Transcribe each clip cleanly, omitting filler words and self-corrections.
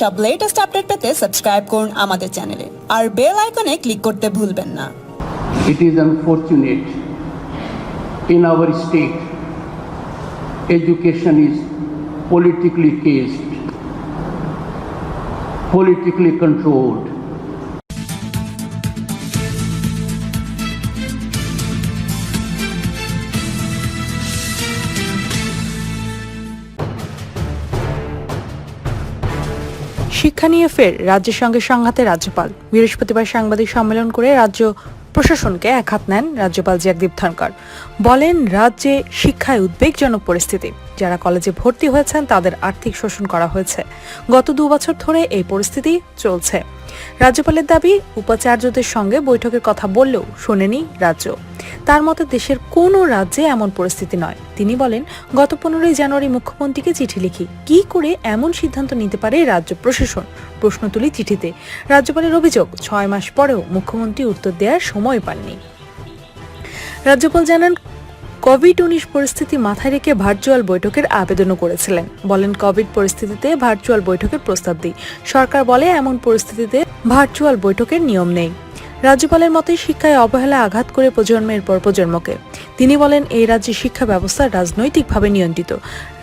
সব latest update পেতে subscribe করুন আমাদের চ্যানেলে আর বেল আইকনে ক্লিক করতে ভুলবেন না। It is unfortunate in our state education is politically cased, politically controlled. শিক্ষা নিয়ে ফের রাজ্যের সঙ্গে সংঘাতে রাজ্যপাল। বৃহস্পতিবার সাংবাদিক সম্মেলন করে রাজ্য প্রশাসনকে একহাত নেন রাজ্যপাল জগদীপ ধনকর। বলেন, রাজ্যে শিক্ষায় উদ্বেগজনক পরিস্থিতি। যারা কলেজে ভর্তি হয়েছেন তাদের আর্থিক শোষণ করা হয়েছে। গত 2 বছর ধরে এই পরিস্থিতি চলছে। রাজ্যপালের দাবি, উপাচার্যদের সঙ্গে বৈঠকের কথা বললেও শোনেনি রাজ্য। তার মতে দেশের কোনো রাজ্যে এমন পরিস্থিতি নয়। তিনি বলেন, গত 15ই জানুয়ারি মুখ্যমন্ত্রীকে চিঠি লিখি। কি করে এমন সিদ্ধান্ত নিতে পারে রাজ্য প্রশাসন? প্রশ্ন তুলি চিঠিতে। রাজ্যপালের অভিযোগ, 6 মাস পরেও মুখ্যমন্ত্রী উত্তর দেওয়ার সময় পাননি। রাজ্যপাল জানান, কোভিড-19 পরিস্থিতি মাথায় রেখে ভার্চুয়াল বৈঠকের আবেদনও করেছিলেন। বলেন, কোভিড পরিস্থিতিতে ভার্চুয়াল বৈঠকের প্রস্তাব দিই। সরকার বলে এমন পরিস্থিতিতে ভার্চুয়াল বৈঠকের নিয়ম নেই। রাজ্যপালের মতে শিক্ষায় অবহেলা আঘাত করে প্রজন্মের পর প্রজন্মকে। তিনি বলেন, এই রাজ্যে শিক্ষা ব্যবস্থা রাজনৈতিকভাবে নিয়ন্ত্রিত।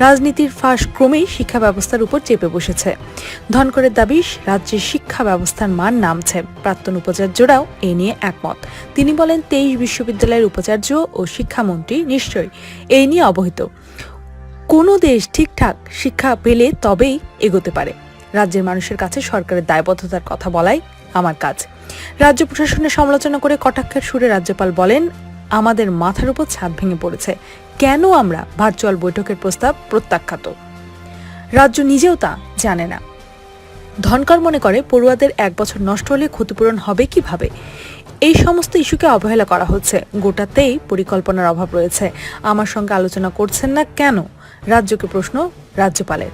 রাজনীতির ফাঁস ক্রমেই শিক্ষা ব্যবস্থার উপর চেপে বসেছে। ধনকরের দাবি, রাজ্যের শিক্ষা ব্যবস্থার মান নামছে। প্রাক্তন উপাচার্যরাও এ নিয়ে একমত। তিনি বলেন, 23 বিশ্ববিদ্যালয়ের উপাচার্য ও শিক্ষামন্ত্রী নিশ্চয়ই এই নিয়ে অবহিত। কোনো দেশ ঠিকঠাক শিক্ষা পেলে তবেই এগোতে পারে। রাজ্যের মানুষের কাছে সরকারের দায়বদ্ধতার কথা বলাই আমার কাজ। রাজ্য প্রশাসনের সমালোচনা করে কটাক্ষের সুরে রাজ্যপাল বলেন, আমাদের মাথার উপর ছাদ ভেঙে পড়েছে। কেন আমরা ভার্চুয়াল বৈঠকের প্রস্তাব প্রত্যাখ্যাত? রাজ্য নিজেও তা জানে না। ধনকর মনে করে, পড়ুয়াদের 1 বছর নষ্ট হলে ক্ষতিপূরণ হবে কিভাবে? এই সমস্ত ইস্যুকে অবহেলা করা হচ্ছে। গোটাতেই পরিকল্পনার অভাব রয়েছে। আমার সঙ্গে আলোচনা করছেন না কেন? রাজ্যকে প্রশ্ন রাজ্যপালের।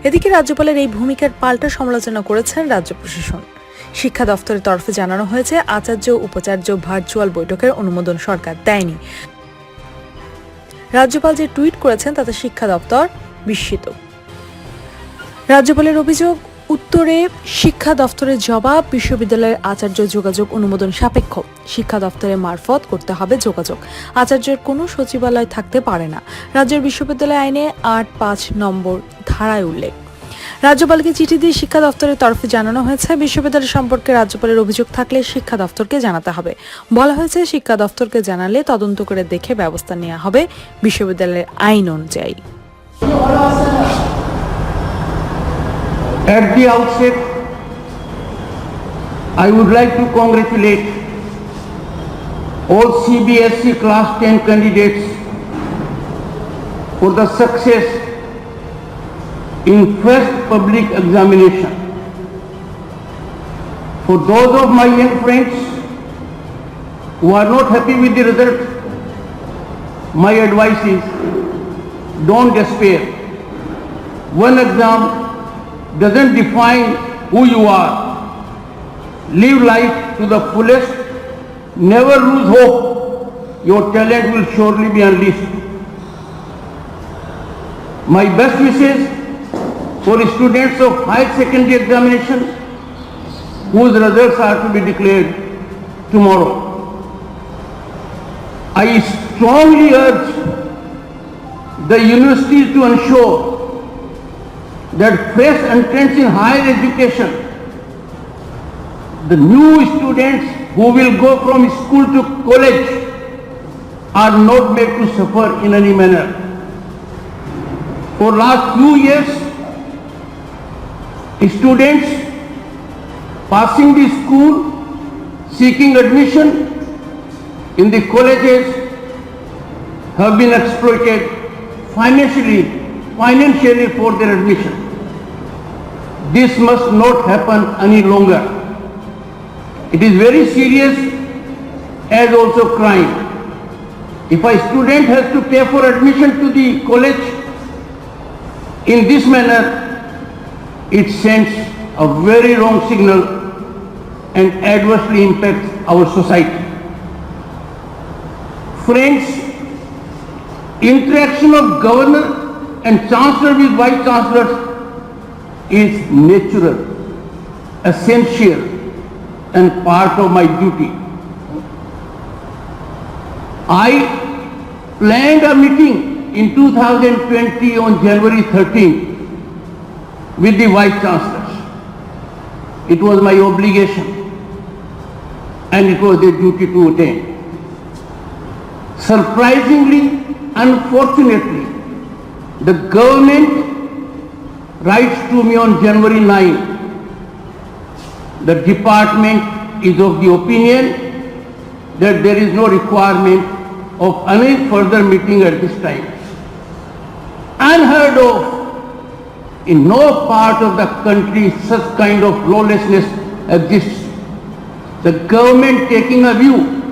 এদিকে রাজ্যপালের এই ভূমিকার পাল্টা সমালোচনা করেছেন রাজ্য প্রশাসন। শিক্ষা দফতরের তরফে জানানো হয়েছে, আচার্য উপাচার্য ভার্চুয়াল বৈঠকের অনুমোদন সরকার দেয়নি। রাজ্যপাল যে টুইট করেছেন তাতে শিক্ষা দপ্তর বিস্মিত। রাজ্যপালের অভিযোগ, উত্তরে শিক্ষা দফতরের জবাব, বিশ্ববিদ্যালয়ের আচার্য যোগাযোগ অনুমোদন সাপেক্ষ। শিক্ষা দফতরের মারফত করতে হবে যোগাযোগ। আচার্যের কোনো সচিবালয় থাকতে পারে না। রাজ্যের বিশ্ববিদ্যালয় আইনে 8(5) নম্বর ধারায় উল্লেখ। রাজ্যপালকে চিঠি দিয়ে শিক্ষা দফতরের তরফে জানানো হয়েছে, বিশ্ববিদ্যালয় সম্পর্কে রাজ্যপালের অভিযোগ থাকলে শিক্ষা দফতরকে জানাতে হবে। বলা হয়েছে, শিক্ষা দফতরকে জানালে তদন্ত করে দেখে ব্যবস্থা নেওয়া হবে বিশ্ববিদ্যালয়ের আইন অনুযায়ী। At the outset, I would like to congratulate all CBSE Class 10 candidates for the success in first public examination. For those of my young friends who are not happy with the result, my advice is, don't despair. One exam doesn't define who you are. Live life to the fullest. Never lose hope. Your talent will surely be unleashed. My best wishes for students of higher secondary examination whose results are to be declared tomorrow. I strongly urge the universities to ensure that fresh entrants in higher education, the new students who will go from school to college, are not made to suffer in any manner. For last few years, students passing the school, seeking admission in the colleges have been exploited financially for their admission. This must not happen any longer. It is very serious as also crime. If a student has to pay for admission to the college in this manner, it sends a very wrong signal and adversely impacts our society. Friends, interaction of governor and chancellor with vice chancellors is natural, essential, and part of my duty. I planned a meeting in 2020 on January 13 with the Vice Chancellors. It was my obligation and it was their duty to attend. Surprisingly, unfortunately, the government writes to me on January 9. The department is of the opinion that there is no requirement of any further meeting at this time. Unheard of. In no part of the country such kind of lawlessness exists. The government taking a view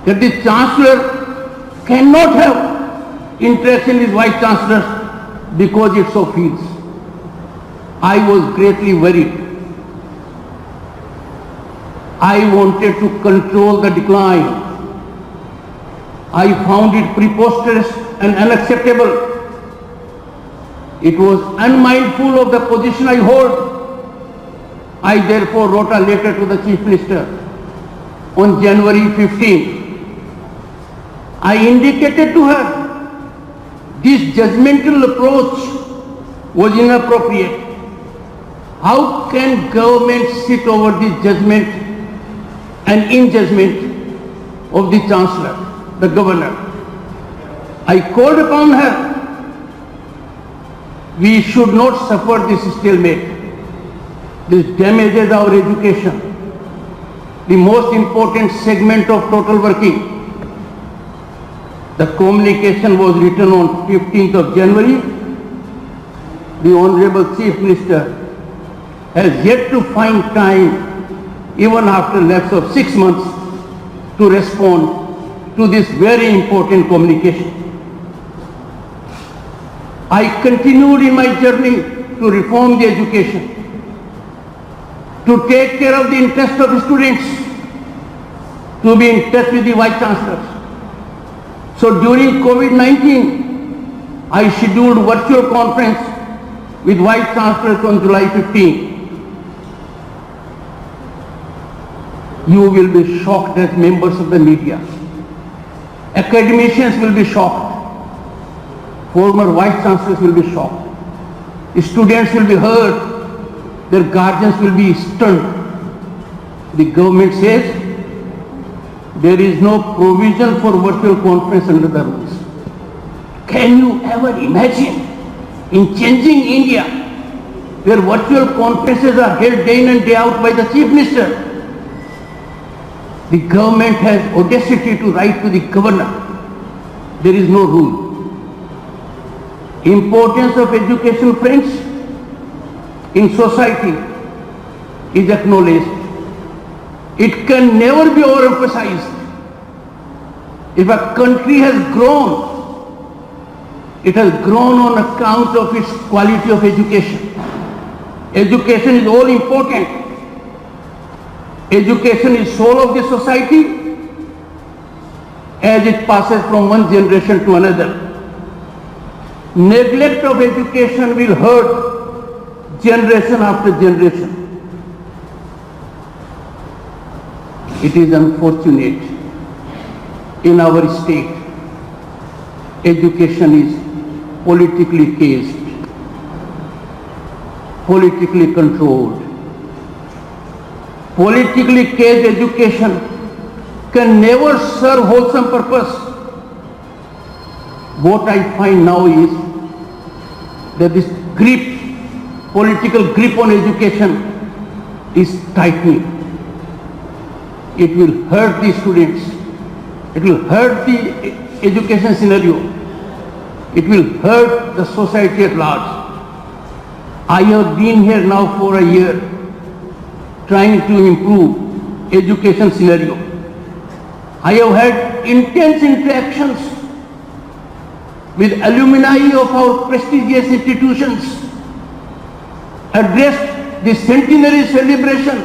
that the Chancellor cannot have interaction with Vice Chancellors because it so feels. I was greatly worried. I wanted to control the decline. I found it preposterous and unacceptable. It was unmindful of the position I hold. I therefore wrote a letter to the Chief Minister on January 15. I indicated to her this judgmental approach was inappropriate. How can government sit over the judgment and in-judgment of the Chancellor, the Governor? I called upon her. We should not suffer this stalemate. This damages our education, the most important segment of total working. The communication was written on 15th of January. The Honorable Chief Minister has yet to find time, even after a lapse of 6 months, to respond to this very important communication. I continued in my journey to reform the education, to take care of the interest of the students, to be in touch with the Vice Chancellors. So during COVID-19, I scheduled virtual conference with Vice Chancellors on July 15. You will be shocked as members of the media. Academicians will be shocked. Former Vice Chancellors will be shocked. Students will be hurt. Their guardians will be stunned. The government says there is no provision for virtual conference under the rules. Can you ever imagine in changing India where virtual conferences are held day in and day out by the Chief Minister? The government has audacity to write to the Governor. There is no rule. Importance of education, friends, in society is acknowledged. It can never be overemphasized. If a country has grown, it has grown on account of its quality of education. Education is all important. Education is soul of the society as it passes from one generation to another. Neglect of education will hurt generation after generation. It is unfortunate in our state, education is politically cased, politically controlled. Politically cased education can never serve wholesome purpose. What I find now is that this grip, political grip on education is tightening. It will hurt the students. It will hurt the education scenario. It will hurt the society at large. I have been here now for a year trying to improve education scenario. I have had intense interactions with alumni of our prestigious institutions, addressed the centenary celebration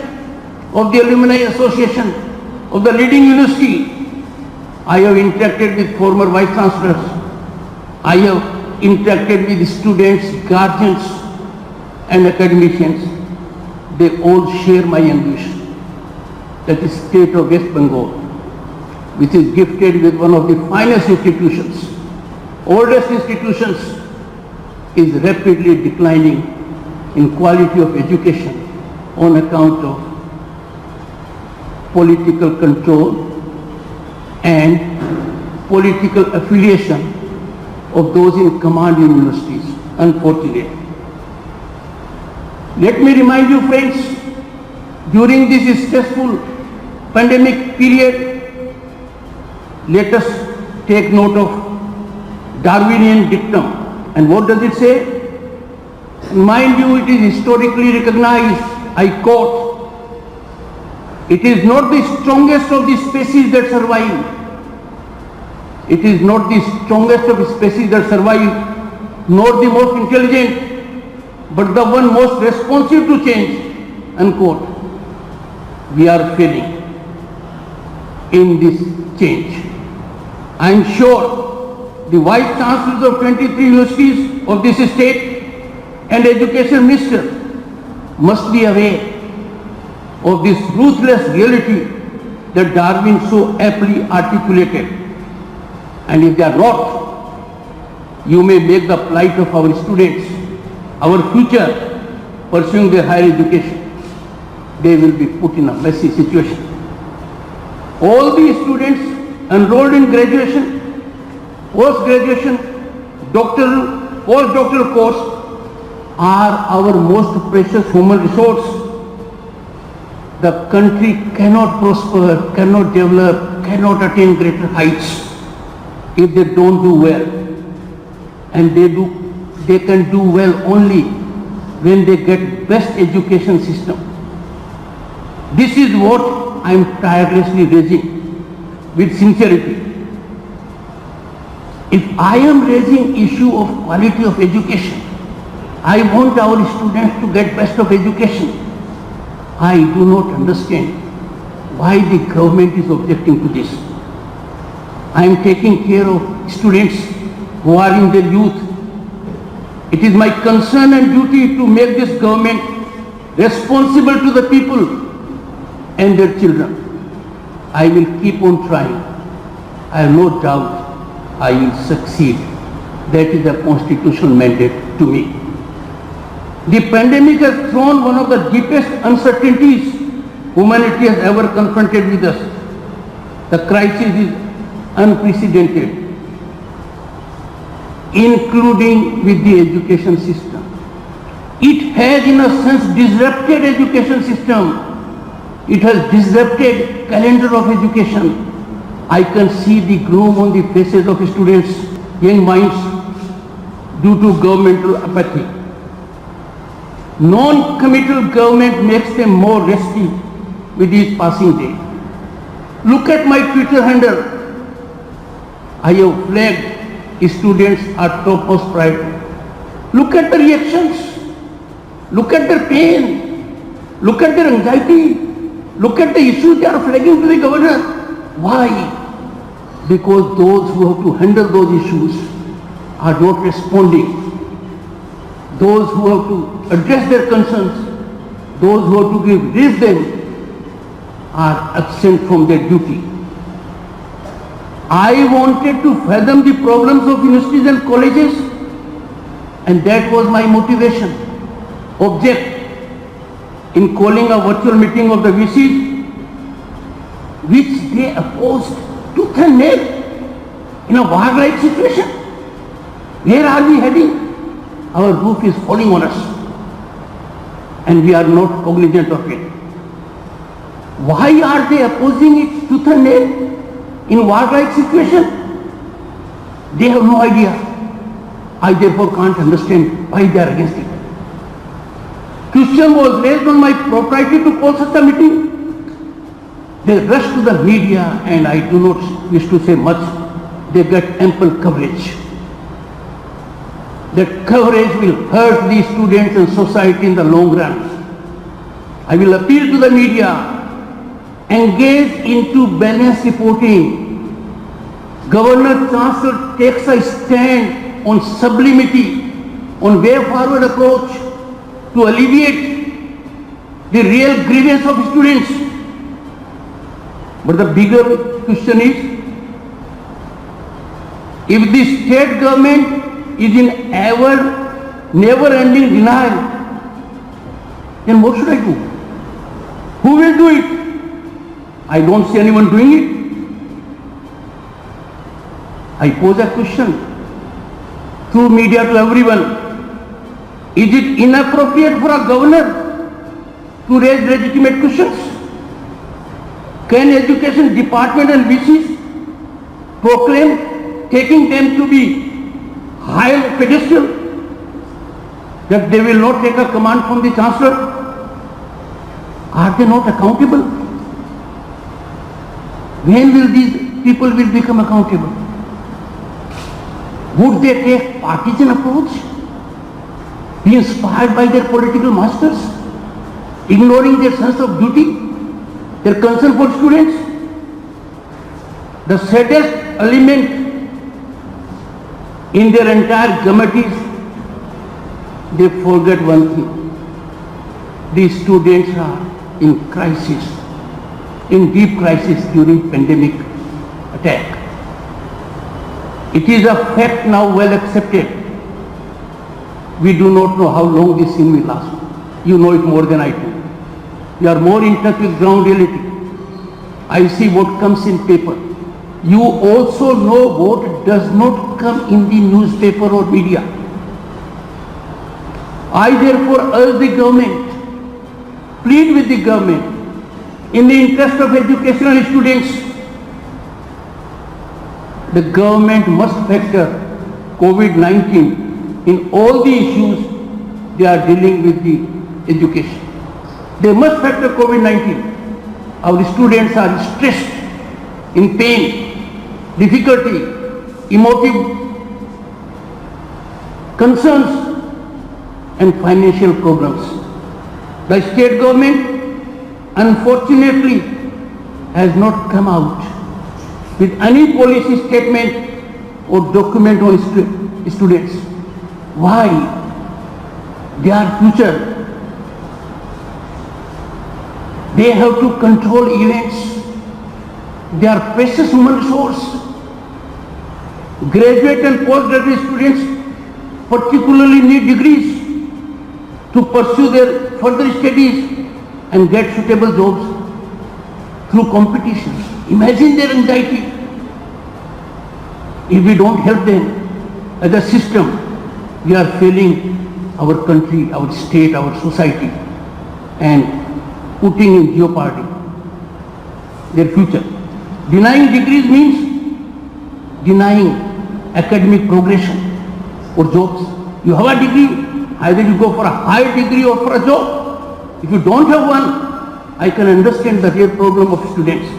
of the Alumni Association of the leading university. I have interacted with former Vice Chancellors. I have interacted with students, guardians, and academicians, they all share my anguish that the state of West Bengal, which is gifted with one of the finest institutions, oldest institutions, is rapidly declining in quality of education on account of political control and political affiliation of those in command in universities, unfortunately. Let me remind you, friends, during this stressful pandemic period, let us take note of Darwinian dictum. And what does it say? Mind you, it is historically recognized, I quote, "It is not the strongest of the species that survive. It is not the strongest of the species that survive, nor the most intelligent, but the one most responsive to change," unquote. We are failing in this change. I am sure the Vice Chancellors of 23 universities of this state and Education Minister must be aware of this ruthless reality that Darwin so aptly articulated. And if they are not, you may make the plight of our students, our future, pursuing their higher education, they will be put in a messy situation. All the students enrolled in graduation, post-graduation, doctoral, postdoctoral course are our most precious human resource. The country cannot prosper, cannot develop, cannot attain greater heights if they don't do well. And they can do well only when they get best education system. This is what I am tirelessly raising with sincerity. If I am raising issue of quality of education, I want our students to get best of education. I do not understand why the government is objecting to this. I am taking care of students who are in their youth. It is my concern and duty to make this government responsible to the people and their children. I will keep on trying. I have no doubt I will succeed. That is a constitutional mandate to me. The pandemic has thrown one of the deepest uncertainties humanity has ever confronted with us. The crisis is unprecedented, including with the education system. It has in a sense disrupted education system. It has disrupted calendar of education. I can see the gloom on the faces of students, young minds, due to governmental apathy. Non-committal government makes them more restive with each passing day. Look at my Twitter handle. I have flagged students are topmost priority. Look at the reactions. Look at their pain. Look at their anxiety. Look at the issues they are flagging to the governor. Why? Because those who have to handle those issues are not responding. Those who have to address their concerns, those who have to raise them, are absent from their duty. I wanted to fathom the problems of universities and colleges, and that was my motivation. Object in calling a virtual meeting of the VCs, which they opposed tooth and nail in a war-like situation. Where are we heading? Our roof is falling on us, and we are not cognizant of it. Why are they opposing it tooth and nail in war-like situation? They have no idea. I therefore can't understand why they are against it. Question was raised on my propriety to call such a meeting. They rush to the media, and I do not wish to say much. They get ample coverage. That coverage will hurt the students and society in the long run. I will appeal to the media, engage into balanced reporting. Governor Chancellor takes a stand on sublimity, on way forward approach. to alleviate the real grievance of students. But the bigger question is, if the state government is in never-ending denial, then what should I do? Who will do it? I don't see anyone doing it. I pose a question through media to everyone. Is it inappropriate for a governor to raise legitimate questions? Can education department and VCs proclaim taking them to be high pedestal, that they will not take a command from the chancellor? Are they not accountable? When will these people will become accountable? Would they take partisan approach, be inspired by their political masters, ignoring their sense of duty, their concern for students? The saddest element in their entire gamut is they forget one thing. These students are in crisis, in deep crisis during pandemic attack. It is a fact now well accepted. We do not know how long this scene will last. You know it more than I do. You are more in touch with ground reality. I see what comes in paper. You also know what does not come in the newspaper or media. I therefore urge the government, plead with the government, in the interest of educational students, the government must factor COVID-19 in all the issues they are dealing with the education. They must factor COVID-19. Our students are stressed, in pain, difficulty, emotive concerns and financial problems. The state government unfortunately has not come out with any policy statement or document on students. Why? They are future. They have to control events. They are precious human resource. Graduate and postgraduate students particularly need degrees to pursue their further studies and get suitable jobs through competition. Imagine their anxiety. If we don't help them as a system, we are failing our country, our state, our society, and putting in jeopardy their future. Denying degrees means denying academic progression or jobs. You have a degree, either you go for a higher degree or for a job. If you don't have one, I can understand the real problem of students.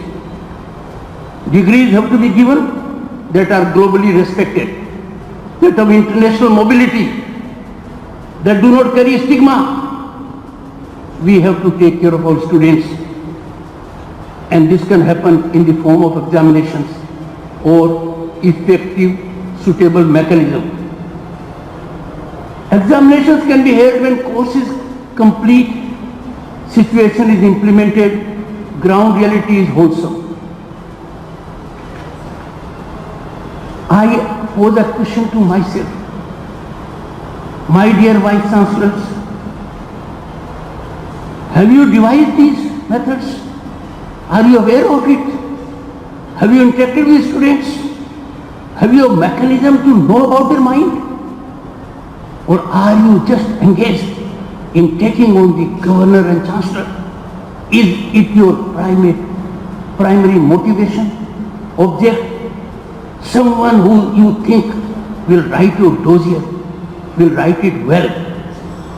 Degrees have to be given that are globally respected, that have international mobility, that do not carry stigma. We have to take care of our students, and this can happen in the form of examinations or effective, suitable mechanism. Examinations can be held when course is complete, situation is implemented, ground reality is wholesome. I pose a question to myself. My dear Vice Chancellors, have you devised these methods? Are you aware of it? Have you interacted with students? Have you a mechanism to know about their mind? Or are you just engaged in taking on the governor and chancellor? Is it your primary motivation, object? Someone who you think will write your dossier, will write it well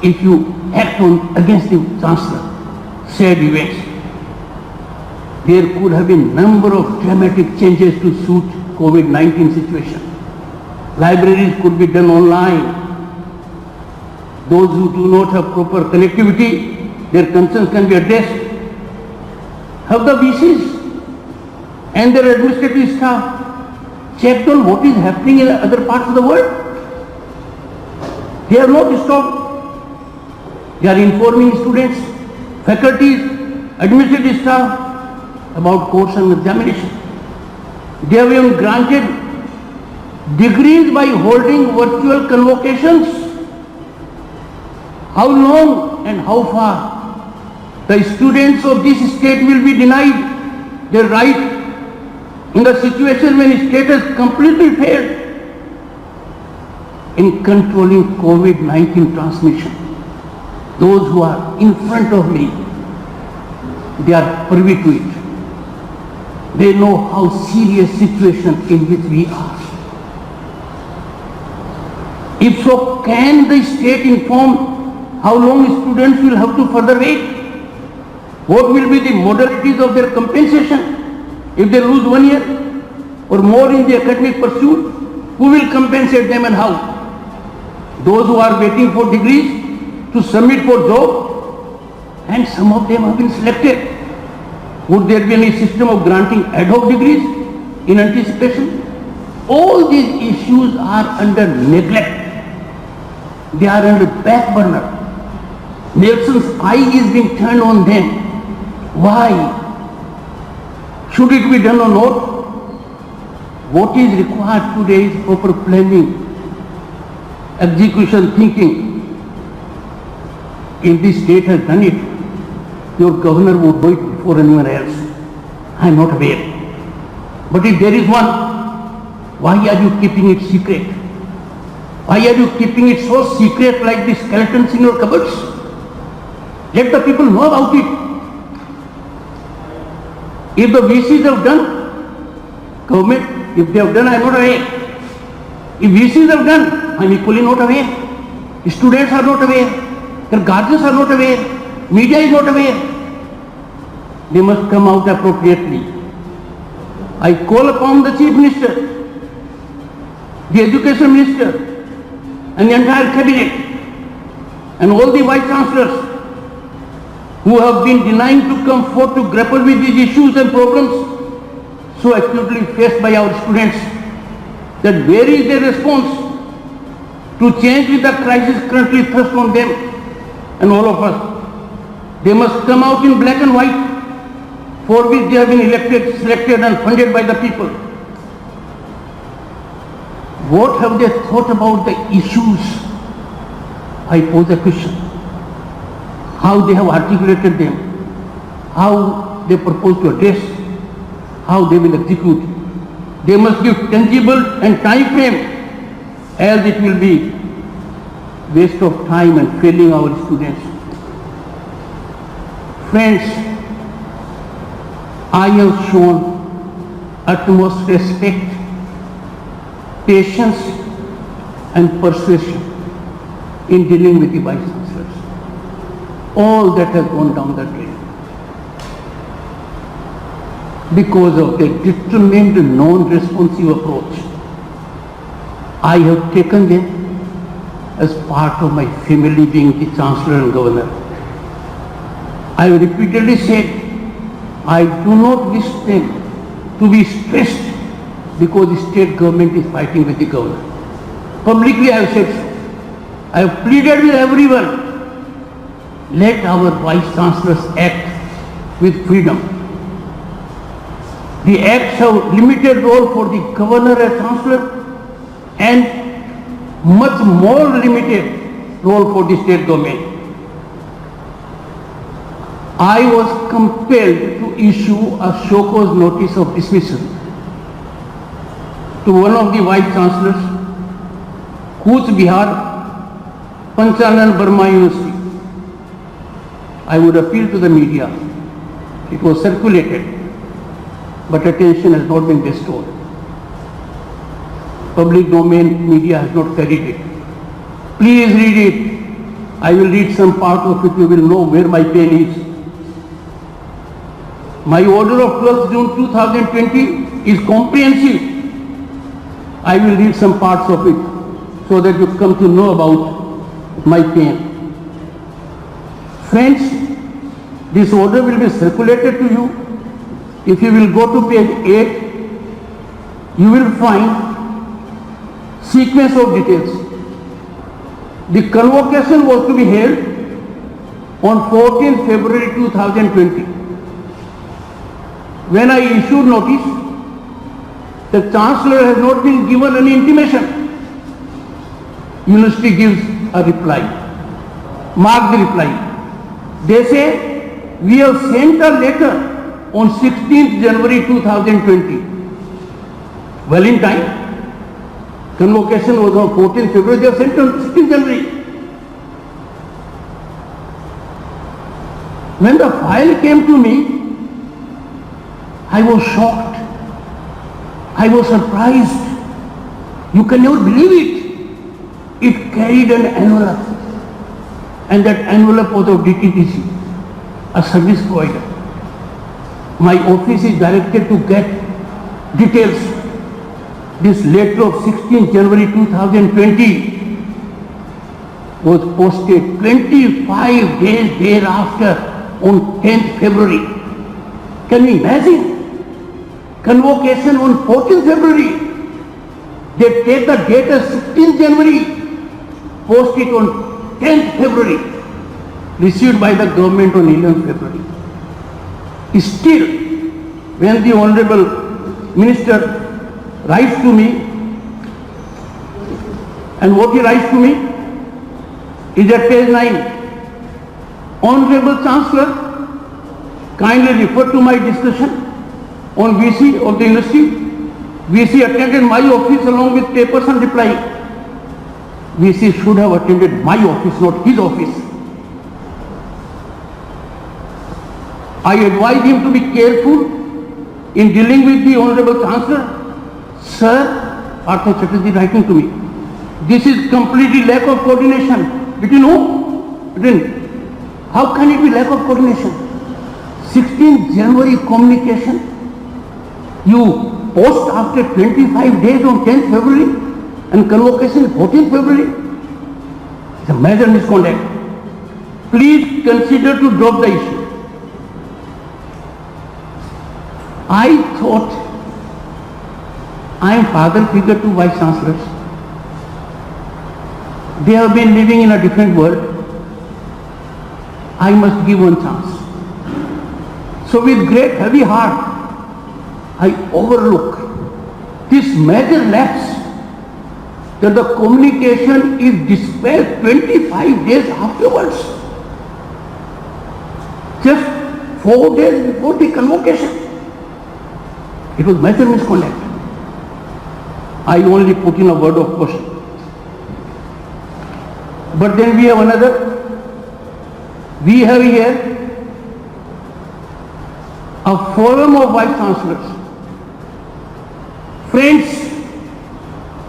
if you act on against the chancellor. Said events. There could have been number of dramatic changes to suit COVID-19 situation. Libraries could be done online. Those who do not have proper connectivity, their concerns can be addressed. Have the VCs and their administrative staff checked on what is happening in other parts of the world? They have not stopped They are informing students, faculties, administrative staff about course and examination. They have even granted degrees by holding virtual convocations. How long and how far the students of this state will be denied their right in the situation when state has completely failed in controlling COVID-19 transmission? Those who are in front of me, they are privy to it. They know how serious situation in which we are. If so, can the state inform how long students will have to further wait? What will be the modalities of their compensation if they lose 1 year or more in the academic pursuit? Who will compensate them and how? Those who are waiting for degrees to submit for job, and some of them have been selected. Would there be any system of granting ad hoc degrees in anticipation? All these issues are under neglect. They are under back burner. Nation's eye is being turned on them. Why? Should it be done or not? What is required today is proper planning, execution, thinking. If this state has done it, your governor would do it before anyone else. I am not aware. But if there is one, why are you keeping it secret? Why are you keeping it so secret like the skeletons in your cupboards? Let the people know about it. If the VCs have done, government, if they have done, I am not aware. If VCs have done, I am equally not aware. Students are not aware. Their guardians are not aware. Media is not aware. They must come out appropriately. I call upon the Chief Minister, the Education Minister, and the entire cabinet, and all the Vice Chancellors who have been denying to come forth to grapple with these issues and problems so acutely faced by our students, that where is their response to change with the crisis currently thrust on them and all of us? They must come out in black and white, for which they have been elected, selected and funded by the people. What have they thought about the issues? I pose a question. How they have articulated them, how they propose to address, how they will execute. They must give tangible and time frame, else it will be waste of time and failing our students. Friends, I have shown utmost respect, patience and persuasion in dealing with the Vice Chancellors. All that has gone down the drain because of their determined non-responsive approach. I have taken them as part of my family, being the Chancellor and Governor. I have repeatedly said I do not wish them to be stressed because the state government is fighting with the governor. Publicly I have said so. I have pleaded with everyone, let our Vice Chancellors act with freedom. The acts have limited role for the Governor and Chancellor and much more limited role for the state government. I was compelled to issue a show cause notice of dismissal to one of the Vice Chancellors, Cooch Behar, Panchalan Burma University. I would appeal to the media. It was circulated, but attention has not been bestowed. Public domain media has not carried it. Please read it. I will read some part of it. You will know where my pain is. My order of 12th June 2020 is comprehensive. I will read some parts of it so that you come to know about my pain. Friends, this order will be circulated to you. If you will go to page 8, you will find sequence of details. The convocation was to be held on 14th February 2020. When I issued notice, the Chancellor has not been given any intimation. University gives a reply. Mark the reply. They say, we have sent a letter on 16th January 2020. Well in time. Convocation was on 14th February, they have sent on 16th January. When the file came to me, I was shocked. I was surprised. You can never believe it. It carried an envelope. And that envelope was of DTTC, a service provider. My office is directed to get details. This letter of 16th January 2020 was posted 25 days thereafter on 10th February. Can you imagine? Convocation on 14th February. They take the date as 16th January, post it on 10th February, received by the government on 11th February. Still, when the Honorable Minister writes to me, and what he writes to me is at page 9. Honorable Chancellor, kindly refer to my discussion on VC of the university. VC attended my office along with papers and reply. VC should have attended my office, not his office. I advise him to be careful in dealing with the Honorable Chancellor. Sir, Partha Chatterjee writing to me, this is completely lack of coordination. Between whom? How can it be lack of coordination? 16th January communication, you post after 25 days on 10th February and convocation 14th February. It's a major misconduct. Please consider to drop the issue. I thought I am father figure to vice chancellors. They have been living in a different world. I must give one chance. So with great heavy heart, I overlook this major lapse that the communication is dispatched 25 days afterwards. Just 4 days before the convocation. It was major misconduct. I only put in a word of caution. But then we have another. We have here a forum of vice chancellors. Friends,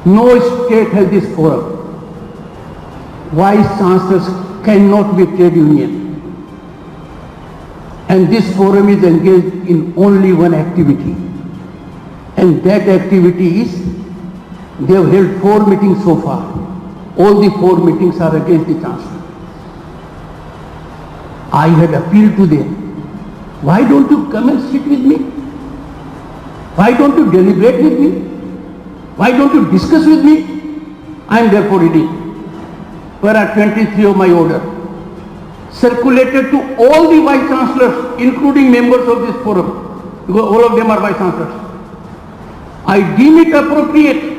no state has this forum. Vice chancellors cannot be trade union. And this forum is engaged in only one activity. And that activity is, they have held 4 meetings so far. All the 4 meetings are against the Chancellor. I had appealed to them. Why don't you come and sit with me? Why don't you deliberate with me? Why don't you discuss with me? I am therefore reading para 23 of my order, circulated to all the vice chancellors, including members of this forum, because all of them are vice chancellors. I deem it appropriate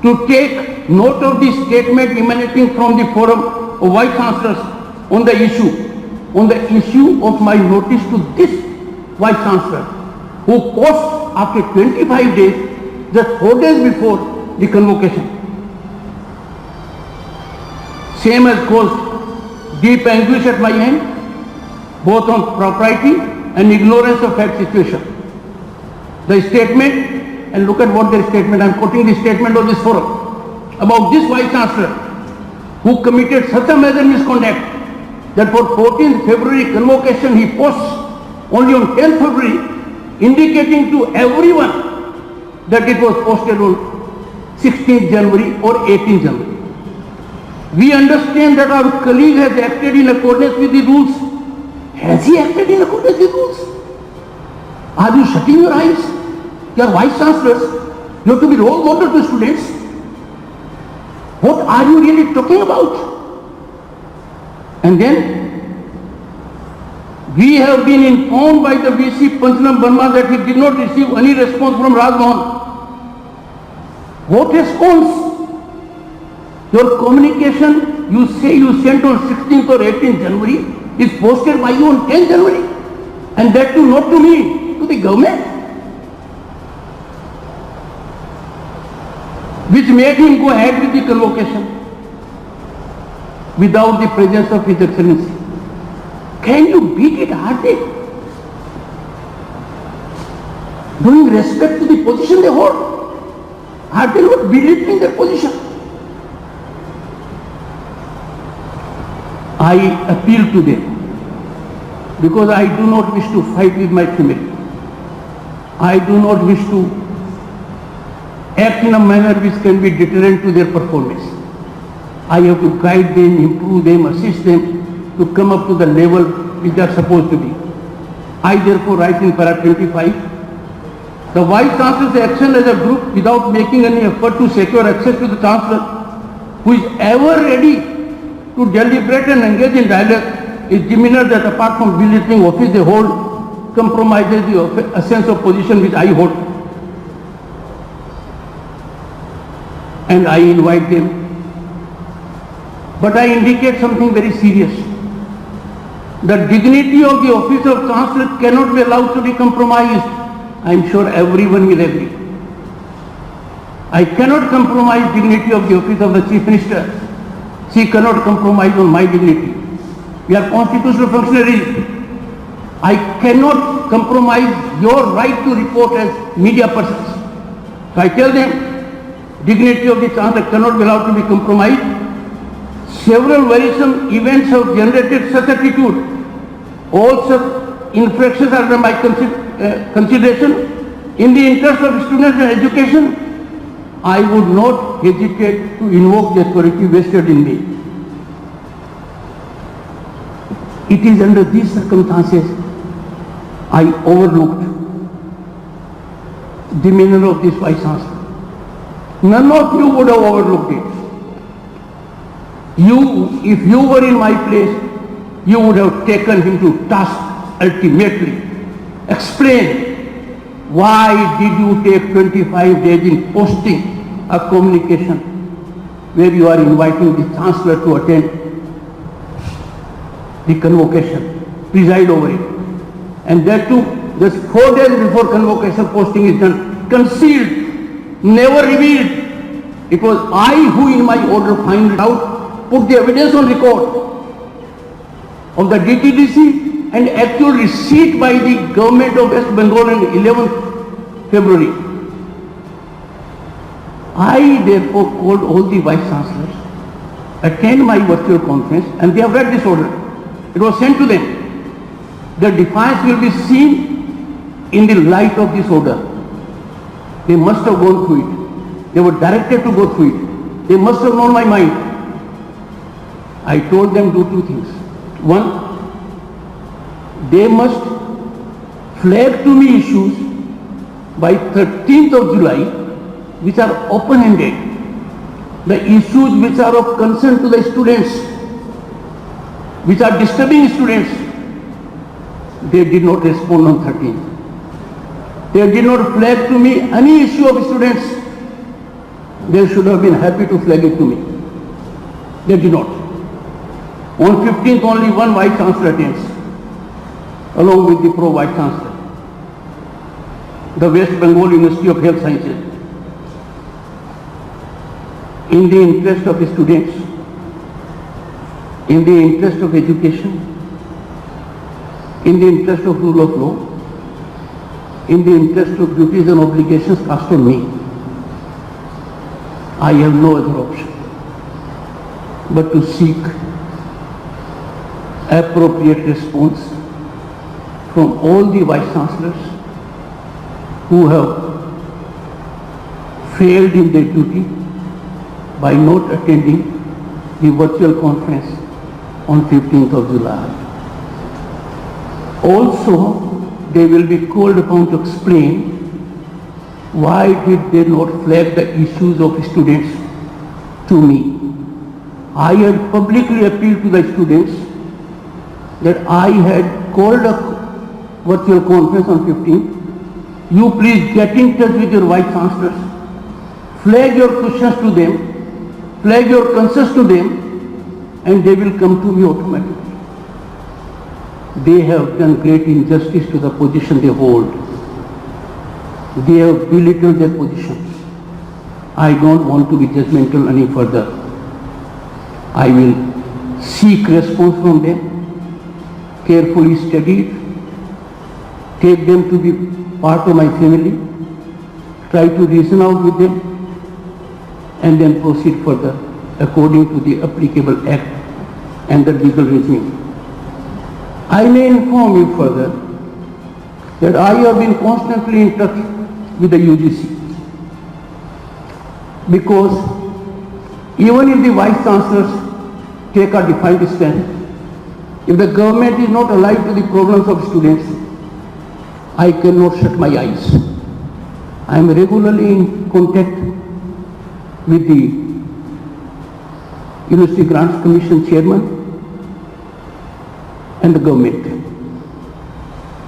to take note of the statement emanating from the forum of vice chancellors on the issue of my notice to this vice chancellor, who posts after 25 days, just 4 days before the convocation. Same has caused deep anguish at my end, both on propriety and ignorance of fact situation. The statement, and look at what their statement, I am quoting the statement of this forum, about this vice chancellor who committed such a major misconduct that for 14th February convocation he posts only on 10th February, indicating to everyone that it was posted on 16th January or 18th January. We understand that our colleague has acted in accordance with the rules. Has he acted in accordance with the rules? Are you shutting your eyes? You are vice chancellors. You have to be role model to students. What are you really talking about? And then We have been informed by the VC Panchalam Burma that he did not receive any response from Rajbhavan. What response? Your communication, you say you sent on 16th or 18th January, is posted by you on 10th January. And that too not to me, to the government. Which made him go ahead with the convocation without the presence of His Excellency. Can you beat it hearted? Doing respect to the position they hold. Are they not belittling their position? I appeal to them because I do not wish to fight with my family. I do not wish to act in a manner which can be deterrent to their performance. I have to guide them, improve them, assist them to come up to the level which they are supposed to be. I therefore write in para 25, the Vice Chancellor's action as a group without making any effort to secure access to the Chancellor, who is ever ready to deliberate and engage in dialogue, is demeanor that apart from belittling office they hold, compromises the essence of position which I hold. And I invite them. But I indicate something very serious. The dignity of the office of Chancellor cannot be allowed to be compromised. I am sure everyone will agree. I cannot compromise dignity of the office of the Chief Minister. She cannot compromise on my dignity. We are constitutional functionaries. I cannot compromise your right to report as media persons. So I tell them, dignity of the Chancellor cannot be allowed to be compromised. Several worrisome events have generated such attitude. All such infractions are under my consideration. In the interest of students and education, I would not hesitate to invoke the authority vested in me. It is under these circumstances I overlooked the demeanor of this Vice Chancellor. None of you would have overlooked it. If you were in my place, you would have taken him to task ultimately. Explain, why did you take 25 days in posting a communication where you are inviting the Chancellor to attend the convocation, preside over it. And that too, just 4 days before convocation posting is done, concealed, never revealed. It was I who in my order find it out, put the evidence on record of the DTDC and actual receipt by the government of West Bengal on 11th February. I therefore called all the Vice Chancellors, attend my virtual conference, and they have read this order. It was sent to them. Their defiance will be seen in the light of this order. They must have gone through it. They were directed to go through it. They must have known my mind. I told them do two things. One, they must flag to me issues by 13th of July which are open-ended. The issues which are of concern to the students, which are disturbing students, they did not respond on 13th. They did not flag to me any issue of students. They should have been happy to flag it to me. They did not. On 15th only one Vice Chancellor attends, along with the Pro-Vice Chancellor, the West Bengal University of Health Sciences. In the interest of the students, in the interest of education, in the interest of rule of law, in the interest of duties and obligations cast on me, I have no other option but to seek appropriate response from all the Vice Chancellors who have failed in their duty by not attending the virtual conference on 15th of July. Also, they will be called upon to explain why did they not flag the issues of students to me. I had publicly appealed to the students that I had called a virtual conference on 15th. You please get in touch with your vice chancellors, flag your questions to them, flag your concerns to them, and they will come to me automatically. They have done great injustice to the position they hold. They have belittled their positions. I don't want to be judgmental any further. I will seek response from them, carefully study it, take them to be part of my family, try to reason out with them, and then proceed further according to the applicable act and the legal regime. I may inform you further that I have been constantly in touch with the UGC, because even if the vice chancellors take a defined stand, if the government is not alive to the problems of students, I cannot shut my eyes. I am regularly in contact with the University Grants Commission chairman and the government.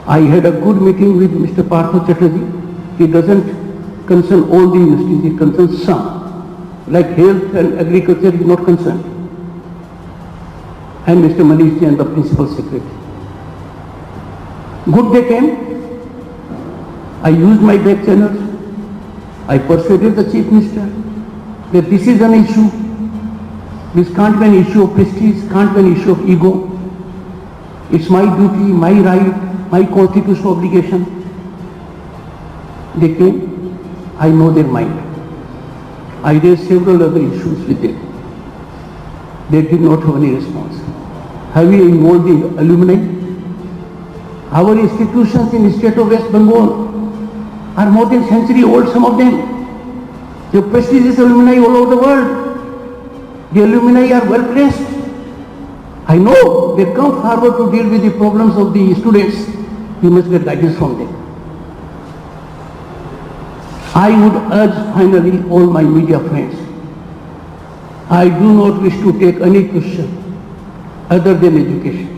I had a good meeting with Mr. Partha Chatterjee. He doesn't concern all the universities, he concerns some. Like health and agriculture, he is not concerned. And Mr. Manish Jain, the principal secretary. Good day came. I used my back channels. I persuaded the chief minister that this is an issue. This can't be an issue of prestige, can't be an issue of ego. It's my duty, my right, my constitutional obligation. They came. I know their mind. I raised several other issues with them. They did not have any response. Have we involved the alumni? Our institutions in the state of West Bengal are more than a century old, some of them. The prestigious alumni all over the world. The alumni are well placed. I know they come forward to deal with the problems of the students. We must get guidance from them. I would urge finally all my media friends, I do not wish to take any question other than education.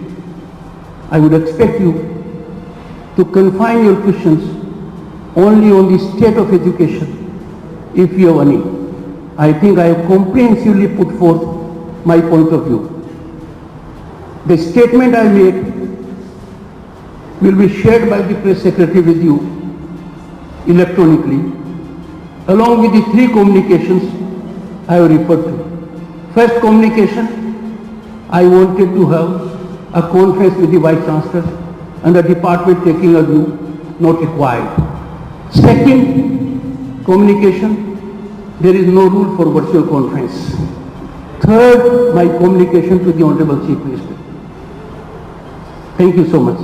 I would expect you to confine your questions only on the state of education, if you have any. I think I have comprehensively put forth my point of view. The statement I make will be shared by the press secretary with you electronically, along with the 3 communications I have referred to. First communication, I wanted to have a conference with the Vice Chancellor and the department taking a view, not required. Second communication, there is no rule for virtual conference. Third, my communication to the Honorable Chief Minister. Thank you so much.